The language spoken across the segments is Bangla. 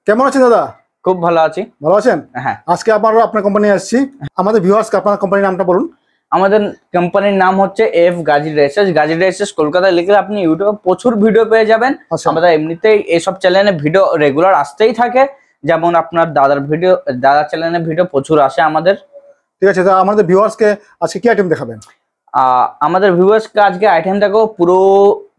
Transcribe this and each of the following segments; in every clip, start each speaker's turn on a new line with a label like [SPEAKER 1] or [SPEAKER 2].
[SPEAKER 1] কেমন আছেন দাদা?
[SPEAKER 2] খুব ভালো আছি।
[SPEAKER 1] ভালো আছেন?
[SPEAKER 2] হ্যাঁ।
[SPEAKER 1] আজকে আবারও আপনার কোম্পানি আসছি। আমাদের ভিউয়ার্সকে আপনার কোম্পানির নামটা বলুন।
[SPEAKER 2] আমাদের কোম্পানির নাম হচ্ছে F Gazi dresses. Gazi dresses Kolkata লিখলে আপনি ইউটিউবে প্রচুর ভিডিও পেয়ে যাবেন। আমাদের এমনিতেই এইসব চ্যানেলে ভিডিও রেগুলার আসতেই থাকে, যেমন আপনার দাদার চ্যানেলে ভিডিও প্রচুর আসে আমাদের।
[SPEAKER 1] ঠিক আছে, আমাদের ভিউয়ার্সকে আজকে কি আইটেম দেখাবেন?
[SPEAKER 2] আমাদের ভিউয়ার্সকে আজকে আইটেম দেখাবো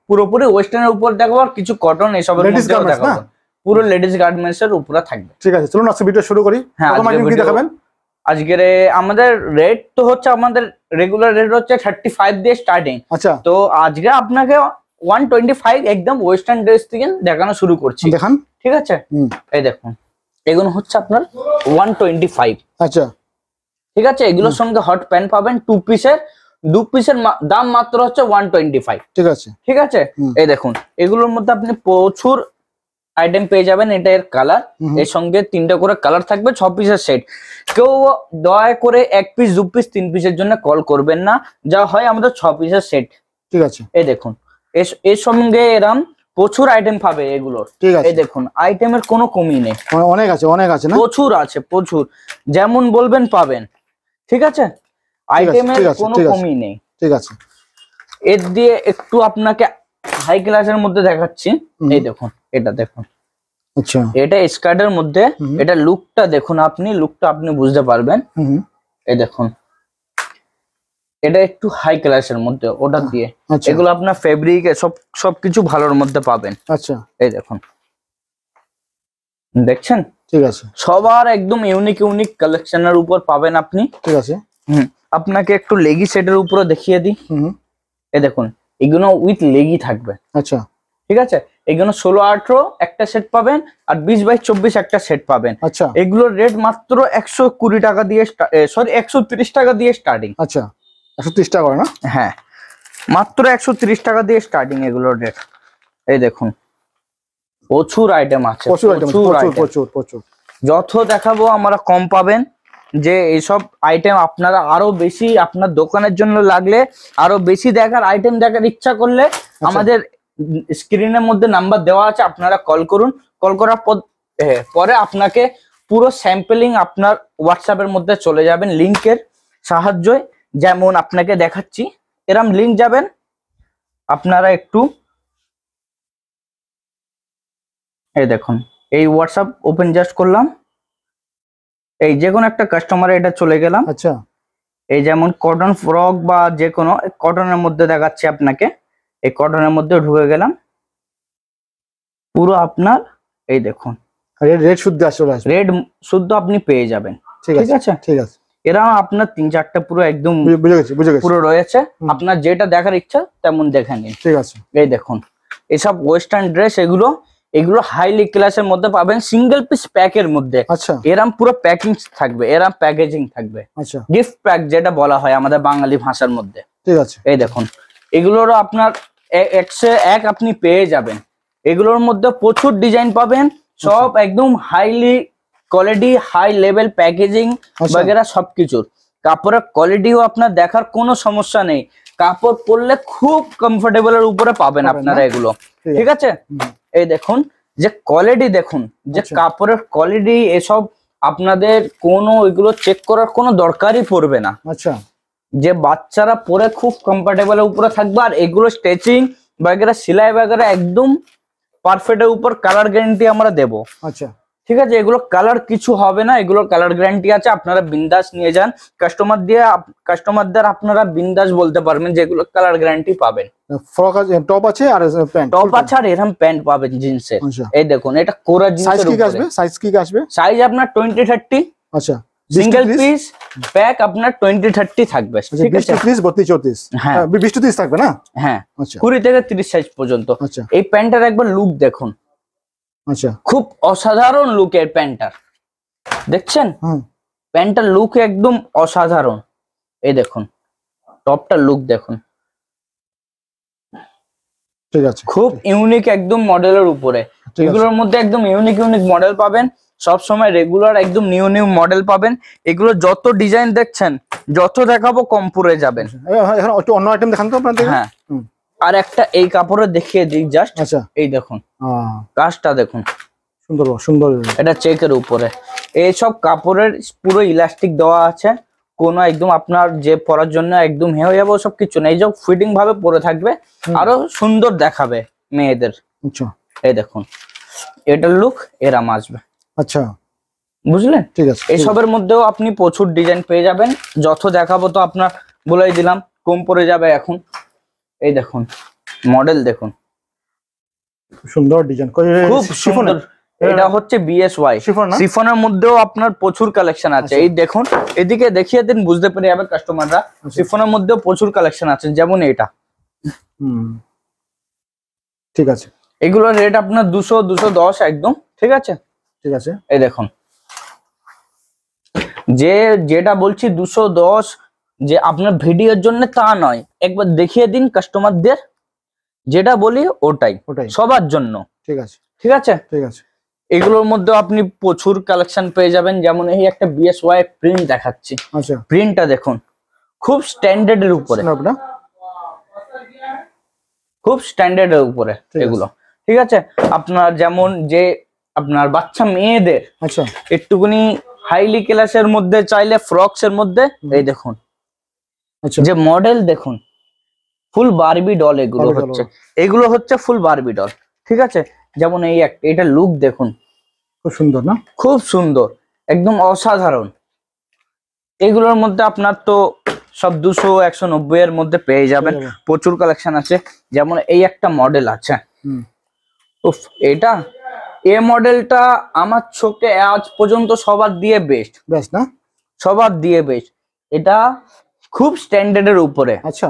[SPEAKER 2] পুরোপুরি ওয়েস্টার্নের উপর দেখাবো, আর কিছু কটন এসবের মধ্যেও দেখাবো। পুরো লেডিস গার্মেন্টস এর উপরে থাকবে। ঠিক আছে, চলুন আজকে ভিডিও শুরু করি। প্রথম আইটেম কি দেখাবেন? আজকের আমাদের রেট তো হচ্ছে, আমাদের রেগুলার রেট হচ্ছে 35 দিয়ে স্টার্টিং। আচ্ছা, তো আজকে আপনাকে 125 একদম ওয়েস্টার্ন ড্রেস থেকে দেখানো শুরু করছি। দেখান। ঠিক আছে, এই দেখুন, এগুলো হচ্ছে আপনার 125। আচ্ছা, ঠিক আছে। এগুলোর সঙ্গে হট প্যান্ট পাবেন, দু পিসের দাম মাত্র হচ্ছে 125। ঠিক আছে, ঠিক আছে। এই দেখুন, এগুলোর মধ্যে আপনি প্রচুর আইটেম পেয়ে যাবেন। এটা এর কালার, এর সঙ্গে 3টা করে কালার থাকবে, 6 পিসের সেট। কেউ দয়া করে 1 পিস 2 পিস 3 পিসের জন্য কল করবেন না, যা হয় আমাদের 6 পিসের সেট। ঠিক আছে, এই দেখুন, এর সঙ্গে এরম প্রচুর আইটেম পাবে এগুলোর। ঠিক আছে, এই দেখুন, আইটেমের কোনো কমি নেই, অনেক আছে না? প্রচুর আছে, প্রচুর, যেমন বলবেন পাবেন। ঠিক আছে, আইটেমের কোনো কমি নেই। ঠিক আছে, এর দিয়ে একটু আপনাকে হাই ক্লাসের মধ্যে দেখাচ্ছি। এই দেখুন, এটা দেখুন। আচ্ছা, এটা স্কার্টের মধ্যে, এটা লুকটা দেখুন, লুকটা আপনি বুঝতে পারবেন। এই দেখুন, এটা একটু হাই ক্লাসের মধ্যে ওটা দিয়ে। এগুলো আপনার ফেব্রিক সবকিছু ভালোর মধ্যে পাবেন। আচ্ছা, এই দেখুন, দেখছেন? ঠিক আছে, সবার একদম ইউনিক কালেকশনের উপর পাবেন আপনি। ঠিক আছে, আপনাকে একটু লেগি সেটের উপরে দেখিয়ে দিই। এই দেখুন, এগুলো উইথ লেগি থাকবে। আচ্ছা, ঠিক আছে। এগুলো 16-18 একটা সেট পাবেন, আর 20-22-24 একটা সেট পাবেন। আচ্ছা, এগুলোর রেট মাত্র 120 টাকা দিয়ে, 130 টাকা দিয়ে স্টার্টিং। আচ্ছা, 130 টাকা না? হ্যাঁ, মাত্র 130 টাকা দিয়ে স্টার্টিং এগুলোর রেট। এই দেখুন, প্রচুর আইটেম আছে, প্রচুর। যত দেখাবো আমরা কম পাবেন। যে এইসব আইটেম আপনারা আরো বেশি, আপনার দোকানের জন্য লাগলে, আরো বেশি দেখার আইটেম দেখার ইচ্ছা করলে আমাদের স্ক্রিনের মধ্যে নাম্বার দেওয়া আছে, আপনারা কল করুন। কল করার পরে আপনাকে পুরো স্যাম্পলিং আপনার হোয়াটসঅ্যাপের মধ্যে চলে যাবেন লিংকের সাহায্যে। যেমন আপনাকে দেখাচ্ছি, এরম লিংক যাবেন, আপনারা একটু এই দেখুন, এই হোয়াটসঅ্যাপ ওপেন জাস্ট করলাম, এই যে কোনো একটা কাস্টমারে এটা চলে গেলাম। আচ্ছা, এই যেমন কটন ফ্রক বা যে কোনো কটনের মধ্যে দেখাচ্ছি আপনাকে, এই কটনের মধ্যে ঢুকে গেলাম। পুরো আপনার এই দেখুন, রেড শুদ্ধ আসলে রেড শুদ্ধ আপনি পেয়ে যাবেন। ঠিক আছে, ঠিক আছে। এরা আপনার 3-4টা পুরো একদম বুঝে গেছি পুরো রয়েছে। আপনার যেটা দেখার ইচ্ছা তেমন দেখে নিন। ঠিক আছে, এই দেখুন, এসব ওয়েস্টার্ন ড্রেস, এগুলো হাইলি ক্লাসের মধ্যে পাবেন, সিঙ্গেল পিস প্যাকের মধ্যে। আচ্ছা, এরম পুরো প্যাকিং থাকবে, এরম প্যাকেজিং থাকবে। আচ্ছা, গিফট প্যাক যেটা বলা হয় আমাদের বাঙালি ভাষার মধ্যে। ঠিক আছে, এই দেখুন, এগুলোরও আপনার 101 আপনি পেয়ে যাবেন। এগুলোর মধ্যে প্রচুর ডিজাইন পাবেন, সব একদম highly quality, high level packaging বগেরা সবকিছুর। কাপড়ের কোয়ালিটিও আপনার দেখার কোনো সমস্যা নেই, কাপড় পরলে খুব কমফোর্টেবলের উপরে পাবেন আপনারা এগুলো। ঠিক আছে, এই দেখুন, যে কোয়ালিটি দেখুন, যে কাপড়ের কোয়ালিটি, এসব আপনাদের কোনো এগুলো চেক করার কোনো দরকারই পড়বে না। আচ্ছা, যে বাচ্চারা পরে খুব কমফোর্টেবলের উপরে থাকবে। আর এগুলো স্টিচিং বগেরা, সেলাই বগেরা একদম পারফেক্টের উপর কালার গ্যারান্টি আমরা দেব। আচ্ছা, ঠিক আছে, এগুলো কালার কিছু হবে না, এগুলোর কালার গ্যারান্টি আছে। আপনারা বিন্দাস নিয়ে যান, কাস্টমারদের আপনারা বিন্দাস বলতে পারবেন যে এগুলো কালার গ্যারান্টি পাবেন। ফ্রক আছে, টপ আছে, আর প্যান্ট, টপ আছে, আর এরকম প্যান্ট পাবেন জিন্সের। এই দেখুন, এটা কোরা জিন্সের উপরে। সাইজ কি আসবে? সাইজ আপনার 20-30। আচ্ছা, সিঙ্গেল পিস প্যাক আপনার 20-30 থাকবে। ঠিক আছে, 20-30-34। হ্যাঁ, 20-30 থাকবে না? হ্যাঁ, 20 থেকে 30 সাইজ পর্যন্ত। আচ্ছা, এই প্যান্টের একবার লুক দেখুন। আচ্ছা, খুব অসাধারণ লুকের প্যান্টার, দেখছেন? প্যান্টার লুক একদম অসাধারণ। এই দেখুন, টপটার লুক দেখুন। ঠিক আছে, খুব ইউনিক একদম মডেলের উপরে। এগুলোর মধ্যে একদম ইউনিক মডেল পাবেন, সব সময় রেগুলার একদম নিউ মডেল পাবেন। এগুলো যত ডিজাইন দেখছেন, যত দেখাবো কম পরে যাবেন। এখন একটু অন্য আইটেম দেখান তো আপনাদের। হ্যাঁ, আর একটা এই কাপড়ে দেখিয়ে দিই জাস্ট। আচ্ছা, এই দেখুন, কাজটা দেখুন,
[SPEAKER 1] সুন্দর সুন্দর,
[SPEAKER 2] এটা চেকের উপরে এইসব কাপড়ের পুরো ইলাস্টিক দেওয়া আছে, কোনো একদম আপনার যে পরার জন্য একদম হয়ে যাবে সব কিছু না, এই যে ফিটিং ভাবে পরে থাকবে, আরো সুন্দর দেখাবে মেয়েদের।
[SPEAKER 1] আচ্ছা
[SPEAKER 2] এই দেখুন এটার লুক এরাম আসবে।
[SPEAKER 1] আচ্ছা
[SPEAKER 2] বুঝলেন?
[SPEAKER 1] ঠিক আছে।
[SPEAKER 2] এইসবের মধ্যেও আপনি প্রচুর ডিজাইন পেয়ে যাবেন, যত দেখাবো তো আপনার বলেই দিলাম কম পড়ে যাবে এখন। এই দেখুন মডেল দেখুন,
[SPEAKER 1] সুন্দর ডিজাইন,
[SPEAKER 2] খুব সুন্দর। এটা হচ্ছে বিএসওয়াই শিফনের মধ্যেও আপনার প্রচুর কালেকশন আছে। এই দেখুন এদিকে দেখিয়ে দিন, বুঝতে পেরে যাবে কাস্টমাররা। শিফনের মধ্যেও প্রচুর কালেকশন আছে, যেমন এটা।
[SPEAKER 1] ঠিক আছে,
[SPEAKER 2] এগুলোর রেট আপনার 200 210 একদম। ঠিক আছে
[SPEAKER 1] ঠিক আছে।
[SPEAKER 2] এই দেখুন যেটা বলছি 210, যে আপনার ভিডিওর জন্য তা নয়, একবার দেখিয়ে দিন কাস্টমারদের, যেটা বলি ওটাই সবার জন্য।
[SPEAKER 1] ঠিক আছে
[SPEAKER 2] ঠিক আছে
[SPEAKER 1] ঠিক আছে।
[SPEAKER 2] এগুলোর মধ্যে আপনি প্রচুর কালেকশন পেয়ে যাবেন, যেমন এই একটা বিএসওয়াই প্রিন্ট দেখাচ্ছি।
[SPEAKER 1] আচ্ছা
[SPEAKER 2] প্রিন্টটা দেখুন, খুব স্ট্যান্ডার্ড এর উপরে, খুব স্ট্যান্ডার্ড এর উপরে এগুলো। ঠিক আছে, আপনার যেমন যে আপনার বাচ্চা মেয়েদের
[SPEAKER 1] আচ্ছা
[SPEAKER 2] একটুখানি হাইলি ক্লাসের মধ্যে চাইলে ফ্রকস এর মধ্যে, এই দেখুন যে মডেল দেখুন, ফুল বারবি ডল এগুলো হচ্ছে, এগুলো হচ্ছে ফুল বারবি ডল। ঠিক আছে, যেমন এই একটা, এটা লুক দেখুন,
[SPEAKER 1] খুব সুন্দর না?
[SPEAKER 2] খুব সুন্দর, একদম অসাধারণ। এগুলোর মধ্যে আপনার তো সব 200 190 এর মধ্যে পেয়ে যাবেন, প্রচুর কালেকশন আছে। যেমন এই একটা মডেল আছে, উফ, এটা এই মডেলটা আমার চোখে আজ পর্যন্ত সবার দিয়ে বেস্ট
[SPEAKER 1] না,
[SPEAKER 2] সবার দিয়ে বেস্ট। এটা খুব স্ট্যান্ডার্ডের উপরে।
[SPEAKER 1] আচ্ছা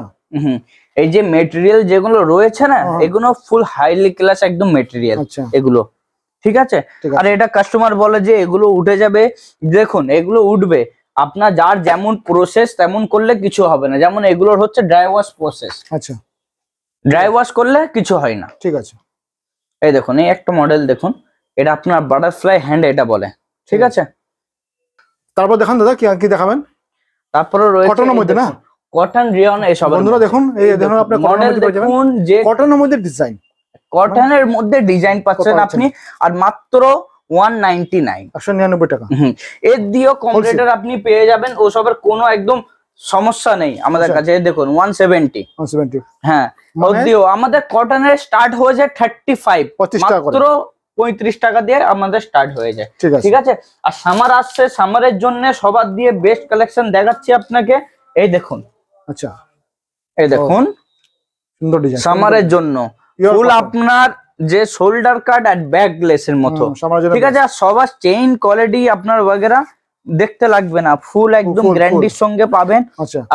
[SPEAKER 2] এই যে মেটেরিয়াল যেগুলো রয়েছে না, এগুলো ফুল হাইলি ক্লাস একদম মেটেরিয়াল এগুলো। ঠিক আছে, আর এটা কাস্টমার বলে যে এগুলো উঠে যাবে, দেখুন এগুলো উঠবে, আপনার যার যেমন প্রসেস তেমন করলে কিছু হবে না। যেমন এগুলোর হচ্ছে ড্রাই ওয়াশ প্রসেস,
[SPEAKER 1] আচ্ছা
[SPEAKER 2] ড্রাই ওয়াশ করলে কিছু হয় না।
[SPEAKER 1] ঠিক আছে।
[SPEAKER 2] এই দেখুন এই একটা মডেল দেখুন, এটা আপনার বাটারফ্লাই হ্যান্ড এটা বলে। ঠিক আছে,
[SPEAKER 1] তারপর দেখান দাদা কি দেখাবেন?
[SPEAKER 2] তারপরে রয়েছে
[SPEAKER 1] কটনের মধ্যে না,
[SPEAKER 2] কটন রিয়ন এসব।
[SPEAKER 1] বন্ধুরা দেখুন, এই দেখুন আপনি
[SPEAKER 2] মডেল দেখুন যে
[SPEAKER 1] কটনের মধ্যে ডিজাইন,
[SPEAKER 2] কটনের মধ্যে ডিজাইন পাচ্ছেন আপনি, আর মাত্র 199
[SPEAKER 1] 199 টাকা।
[SPEAKER 2] এর দিয়েও কম রেটের আপনি পেয়ে যাবেন, ওসবের কোনো একদম সমস্যা নেই আমাদের কাছে। দেখুন 170। হ্যাঁ, ওদিও আমাদের কটনের স্টার্ট হয়ে যায় 35, মাত্র 35 টাকা দিয়ে আমাদের স্টার্ট হয়ে যায়। ঠিক আছে, আর সামার আসছে, সামারের জন্য সবার দিয়ে বেস্ট কালেকশন দেখাচ্ছি আপনাকে। এই দেখুন,
[SPEAKER 1] আচ্ছা
[SPEAKER 2] এই দেখুন
[SPEAKER 1] সুন্দর ডিজাইন
[SPEAKER 2] সামারের জন্য ফুল আপনার যে শোল্ডার কাট আর ব্যাক লেসের মতো। ঠিক আছে, আর সবার চেইন কোয়ালিটি আপনার বগেরা দেখতে লাগবে না, ফুল একদম গ্যারান্টির সঙ্গে পাবেন।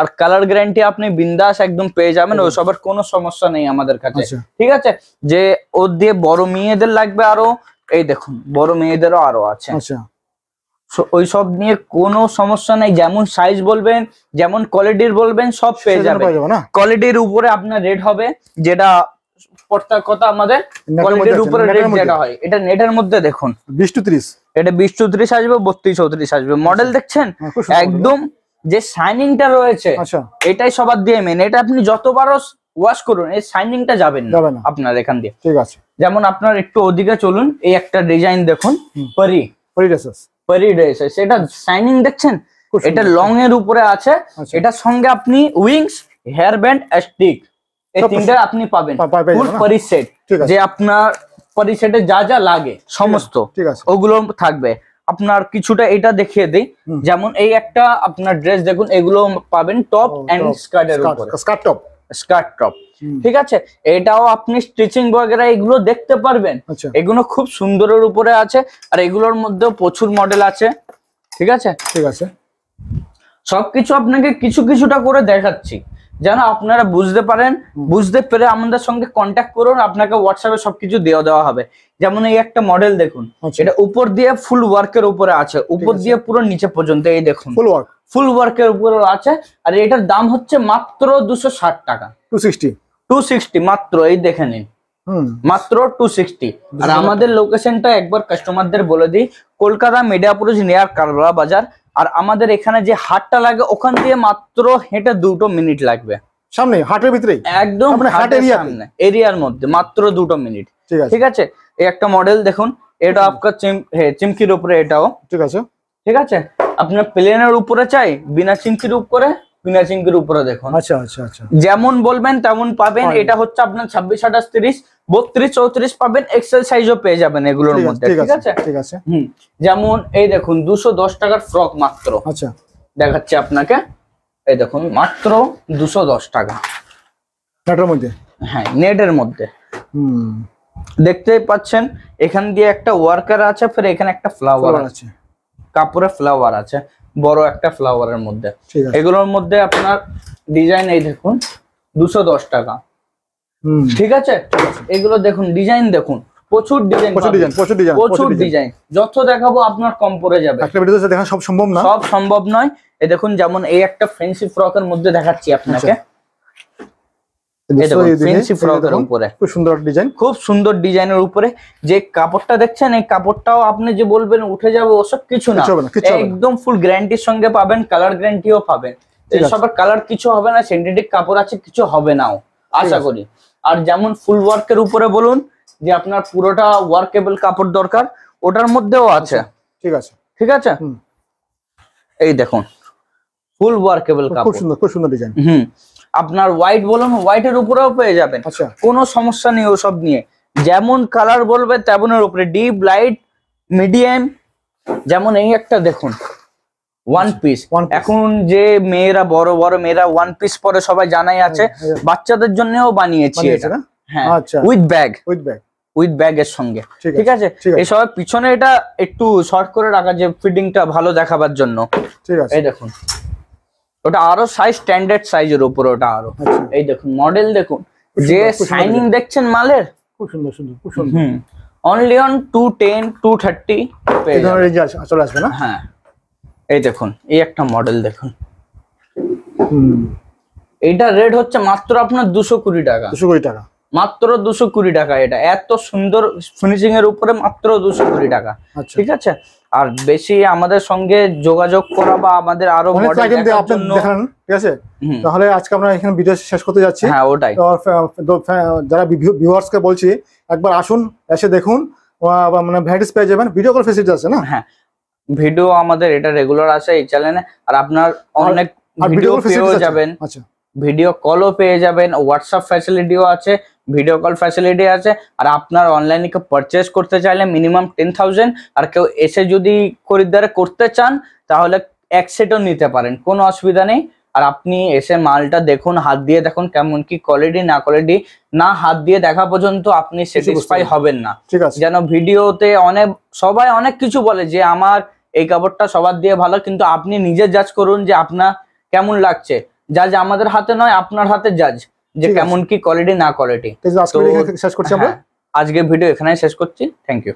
[SPEAKER 2] আর কালার গ্যারান্টি আপনি বিন্দাস একদম পেয়ে যাবেন, ওসবের কোনো সমস্যা নেই আমাদের কাছে। ঠিক আছে, যে ওর দিয়ে বড় মেয়েদের লাগবে আরো, এই দেখুন বড় মেয়েদেরও আরো আছে, ওই সব নিয়ে কোনো সমস্যা নেই। যেমন সাইজ বলবেন, যেমন কোয়ালিটির বলবেন, সব পেয়ে যাবেন। কোয়ালিটির উপরে আপনার রেট হবে, যেটা কথা আমাদের কোয়ালিটির উপরে রেট যেটা হয়। এটা নেটের মধ্যে দেখুন
[SPEAKER 1] 20 to 30,
[SPEAKER 2] এটা 20 to 30 আসবে, 32 34 আসবে। মডেল দেখছেন একদম যে শাইনিংটা রয়েছে, এটাই সবার দিয়ে মেন। এটা আপনি যতবারও ওয়াশ করুন, এই শাইনিংটা যাবেন না আপনার এখান দিয়ে।
[SPEAKER 1] ঠিক আছে,
[SPEAKER 2] যেমন আপনার একটু ওদিকে চলুন, এই একটা ডিজাইন দেখুন, পরি ড্রেস, সেটা শাইনিং দেখছেন, এটা লং এর উপরে আছে। এটার সঙ্গে আপনি উইংস, হেয়ার ব্যান্ড, স্টিক, এই তিনটা আপনি পাবেন ফুল পরি সেট। যে আপনার পরি সেটে যা যা লাগে সমস্ত ওগুলো থাকবে। আপনার কিছুটা এটা দেখিয়ে দিই, যেমন এই একটা আপনার ড্রেস দেখুন, এগুলো পাবেন টপ এন্ড স্কার্টের উপরে, স্কার্ট টপ। ঠিক আছে, এটাও আপনি স্টিচিং বগেরা এগুলো দেখতে পারবেন, এগুলো খুব সুন্দরের উপরে আছে। আর এগুলোর মধ্যেও প্রচুর মডেল আছে। ঠিক আছে,
[SPEAKER 1] ঠিক আছে,
[SPEAKER 2] সবকিছু আপনাকে কিছুটা করে দেখাচ্ছি যেন আপনারা বুঝতে পারেন। বুঝতে পেরে আমাদের সঙ্গে কন্ট্যাক্ট করুন, আপনাকে হোয়াটসঅ্যাপে সবকিছু দেওয়া হবে। যেমন এই একটা মডেল দেখুন, এটা উপর দিয়ে ফুল ওয়ার্কের উপরে আছে, উপর দিয়ে পুরো নিচে পর্যন্ত, এই দেখুন ফুল ওয়ার্কের উপরে আছে। আর এটার দাম হচ্ছে মাত্র 260 টাকা, 260 মাত্র। এই দেখে নিন, মাত্র 260। আর আমাদের লোকেশনটা একবার কাস্টমারদের বলে দিই, কলকাতা মিডিয়াপুর নিয়ার কারলা বাজার। আর আমাদের এখানে যে হাটটা লাগে, ওখান দিয়ে মাত্র হেঁটে 2 মিনিট লাগবে,
[SPEAKER 1] সামনে হাটের ভিতরে
[SPEAKER 2] একদম এরিয়ার মধ্যে, মাত্র 2 মিনিট। ঠিক আছে, এই একটা মডেল দেখুন, এটা আপনার চিমকির উপরে এটাও
[SPEAKER 1] ঠিক আছে।
[SPEAKER 2] ঠিক আছে, আপনার প্লেনের উপরে চাই বিনা চিমকির উপরে, বিনা চিমকির উপরে দেখুন।
[SPEAKER 1] আচ্ছা আচ্ছা আচ্ছা,
[SPEAKER 2] যেমন বলবেন তেমন পাবেন। এটা হচ্ছে আপনার 26, 28, 30, 32, 34 পাবেন। এক্সেল সাইজও পেয়ে যাবেন এগুলোর মধ্যে। ঠিক আছে
[SPEAKER 1] ঠিক আছে।
[SPEAKER 2] যেমন এই দেখুন 210 টাকার ফ্রক মাত্র।
[SPEAKER 1] আচ্ছা,
[SPEAKER 2] দেখাচ্ছি আপনাকে। এই দেখুন মাত্র 210 টাকা
[SPEAKER 1] নেটের মধ্যে।
[SPEAKER 2] হ্যাঁ, নেটের মধ্যে। দেখতেই পাচ্ছেন এখান দিয়ে একটা ওয়ার্কার আছে, ফির এখানে একটা ফ্লাওয়ার আছে, কাপড়ে ফ্লাওয়ার আছে, বড় একটা ফ্লাওয়ারের মধ্যে। এগুলোর মধ্যে আপনার ডিজাইন এই দেখুন 210 টাকা। ঠিক আছে, এগুলো দেখুন ডিজাইন দেখুন, প্রচুর ডিজাইন, প্রচুর ডিজাইন। যত দেখাবো আপনার কম পড়ে যাবে।
[SPEAKER 1] একটা ভিডিওতে দেখা সব সম্ভব না,
[SPEAKER 2] সব সম্ভব নয়। এই দেখুন যেমন এই একটা ফ্যান্সি ফ্রকের মধ্যে দেখাচ্ছি আপনাকে। ফ্যান্সি ফ্রকের উপরে
[SPEAKER 1] খুব সুন্দর ডিজাইন,
[SPEAKER 2] খুব সুন্দর ডিজাইনের উপরে যে কাপড়টা দেখছেন, এই কাপড়টাও আপনি যে বলবেন উঠে যাবে ওসব কিছু না, একদম ফুল গ্যারান্টির সঙ্গে পাবেন, কালার গ্যারান্টিও পাবেন। এসবের কালার কিছু হবে না, সিনথেটিক কাপড় আছে, কিছু হবে নাও আশা করি। আর যেমন ফুল ওয়ার্কের উপরে বলুন যে আপনার পুরোটা ওয়ার্কেবল কাপড় দরকার, ওটার মধ্যেও আছে।
[SPEAKER 1] ঠিক আছে,
[SPEAKER 2] ঠিক আছে। এই দেখুন ফুল ওয়ার্কেবল কাপড়,
[SPEAKER 1] খুব সুন্দর, খুব সুন্দর ডিজাইন।
[SPEAKER 2] আপনার হোয়াইট বলুন, হোয়াইটের উপরেও পেয়ে যাবেন।
[SPEAKER 1] আচ্ছা,
[SPEAKER 2] কোনো সমস্যা নেই ওসব নিয়ে। যেমন কালার বলবে তেমনের উপরে, ডিপ, লাইট, মিডিয়াম। যেমন এই একটা দেখুন ওয়ান পিস। এখন যে মেয়েরা, বড় বড় মেয়েরা ওয়ান পিস পরে সবাই জানাই আছে, বাচ্চাদের জন্যও বানিয়েছি এটা। হ্যাঁ, উইথ ব্যাগ, উইথ ব্যাগ এর সঙ্গে। ঠিক আছে, এই সব পিছনে এটা একটু শর্ট করে রাখা, যে ফিটিংটা ভালো দেখাবার জন্য।
[SPEAKER 1] ঠিক আছে,
[SPEAKER 2] এই দেখুন ওটা আরো সাইজ, স্ট্যান্ডার্ড সাইজের উপরে ওটা আরো। এই দেখুন মডেল দেখুন, যে শাইনিং দেখছেন মালের,
[SPEAKER 1] খুব সুন্দর সুন্দর, খুব সুন্দর।
[SPEAKER 2] অনলি অন 210, 230
[SPEAKER 1] এই ধরনের রেঞ্জ চলে আসবে না?
[SPEAKER 2] হ্যাঁ, এই দেখুন এই একটা মডেল দেখুন। এইটা রেট হচ্ছে মাত্র আপনার 220 টাকা।
[SPEAKER 1] 220 টাকা
[SPEAKER 2] মাত্র 220 টাকা। এটা এত সুন্দর ফিনিশিং এর উপরে মাত্র 220 টাকা। ঠিক আছে। আর বেশি আমাদের সঙ্গে যোগাযোগ করা বা আমাদের আরো মডেল দেখার জন্য,
[SPEAKER 1] ঠিক আছে, তাহলে আজকে আমরা এখানে ভিডিও শেষ করতে যাচ্ছি।
[SPEAKER 2] হ্যাঁ, ওটাই।
[SPEAKER 1] যারা ভিউয়ার্স কে বলছি একবার আসুন, এসে দেখুন, মানে ভ্যারাইটিস পেয়ে যাবেন। ভিডিও কল ফ্যাসিলিটি আছে না?
[SPEAKER 2] হ্যাঁ, ভিডিও আমাদের এটা রেগুলার আছে এই চ্যানেলে। আর আপনার অনেক ভিডিও পেয়ে যাবেন। আচ্ছা, ভিডিও কলও পেয়ে যাবেন, হোয়াটসঅ্যাপ ফ্যাসিলিটিও আছে, ভিডিও কল ফ্যাসিলিটি আছে। আর আপনার অনলাইনে কেউ পারচেজ করতে চাইলে মিনিমাম 10,000, আর কেউ এসে যদি খরিদ্দারি করতে চান তাহলে এক সেটও নিতে পারেন, কোনো অসুবিধা নেই। আর আপনি এসে মালটা দেখুন, হাত দিয়ে দেখুন কেমন কি কোয়ালিটি না কোয়ালিটি, না হাত দিয়ে দেখা পর্যন্ত আপনি স্যাটিসফাই হবেন না। যেন ভিডিওতে সবাই অনেক কিছু বলে যে আমার এই কাপড়টা সবার দিয়ে ভালো, কিন্তু আপনি নিজে জাজ করুন যে আপনার কেমন লাগছে। জাজ আমাদের হাতে নয়, আপনার হাতে জাজ, যে কেমন কি কোয়ালিটি না কোয়ালিটি।
[SPEAKER 1] আজকে ভিডিও এখানেই শেষ করছি।
[SPEAKER 2] Thank you.